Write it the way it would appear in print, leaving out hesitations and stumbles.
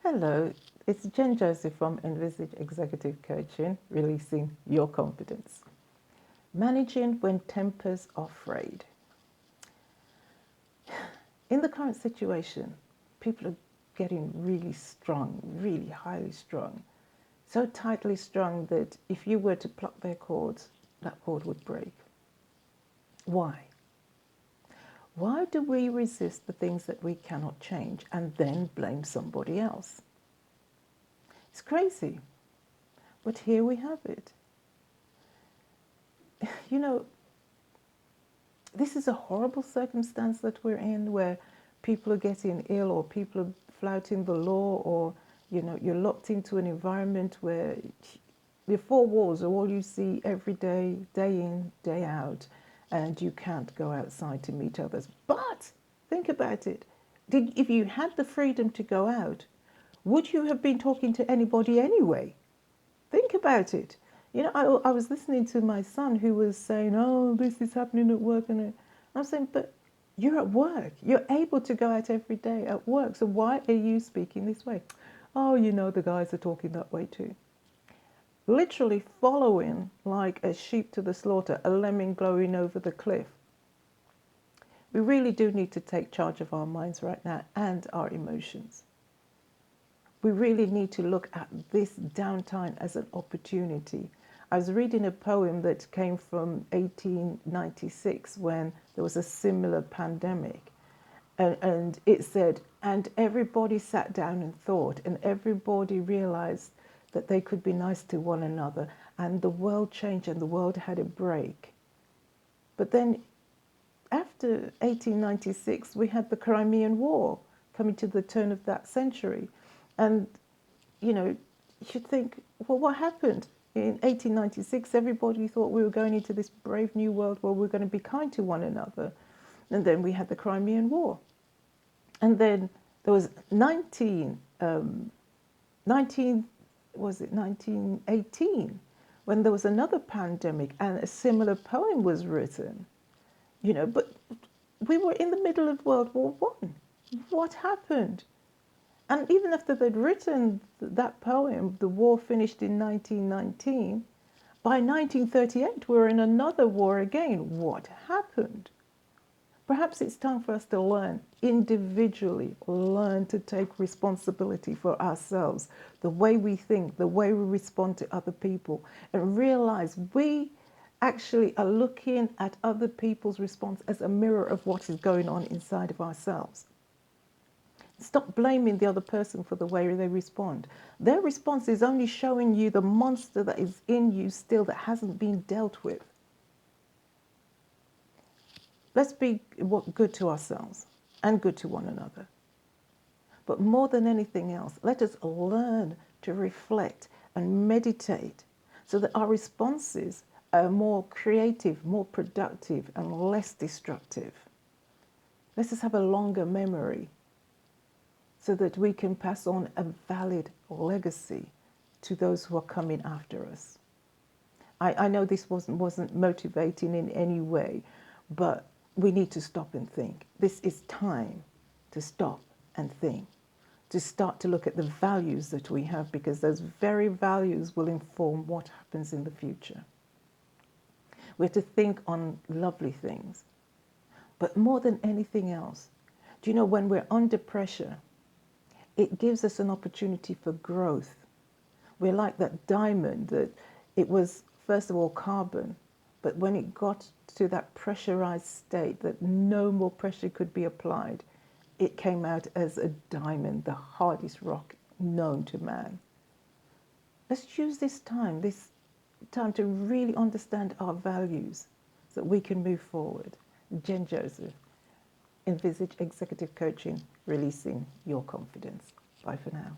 Hello, it's Jen Joseph from Envisage Executive Coaching, releasing your confidence. Managing when tempers are frayed. In the current situation, people are getting really strung, really highly strung, so tightly strung that if you were to pluck their cords, that cord would break. Why? Why do we resist the things that we cannot change and then blame somebody else? It's crazy, but here we have it. You know, this is a horrible circumstance that we're in where people are getting ill or people are flouting the law, or you're locked into an environment where the four walls are all you see every day, day in, day out, and you can't go outside to meet others. But think about it. If you had the freedom to go out, would you have been talking to anybody anyway? Think about it. I was listening to my son who was saying, oh, this is happening at work. And I was saying, but you're at work. You're able to go out every day at work. So why are you speaking this way? Oh, the guys are talking that way too. Literally following like a sheep to the slaughter, a lemming going over the cliff. We really do need to take charge of our minds right now and our emotions. We really need to look at this downtime as an opportunity. I was reading a poem that came from 1896 when there was a similar pandemic. And it said, and everybody sat down and thought, and everybody realized that they could be nice to one another. And the world changed and the world had a break. But then after 1896, we had the Crimean War coming to the turn of that century. And, you should think, well, what happened? In 1896, everybody thought we were going into this brave new world where we're going to be kind to one another. And then we had the Crimean War. And then there was 1918, when there was another pandemic and a similar poem was written. But we were in the middle of World War I. What happened? And even after they'd written that poem, the war finished in 1919. By 1938, we were in another war again. What happened? Perhaps it's time for us to learn individually, learn to take responsibility for ourselves, the way we think, the way we respond to other people, and realize we actually are looking at other people's response as a mirror of what is going on inside of ourselves. Stop blaming the other person for the way they respond. Their response is only showing you the monster that is in you still that hasn't been dealt with. Let's be good to ourselves and good to one another. But more than anything else, let us learn to reflect and meditate so that our responses are more creative, more productive, and less destructive. Let us have a longer memory so that we can pass on a valid legacy to those who are coming after us. I know this wasn't motivating in any way, but we need to stop and think. This is time to stop and think, to start to look at the values that we have, because those very values will inform what happens in the future. We have to think on lovely things. But more than anything else, do you know, when we're under pressure, it gives us an opportunity for growth. We're like that diamond that it was, first of all, carbon, but when it got to that pressurized state that no more pressure could be applied, it came out as a diamond, the hardest rock known to man. Let's use this time to really understand our values so that we can move forward. Jen Joseph, Envisage Executive Coaching, releasing your confidence. Bye for now.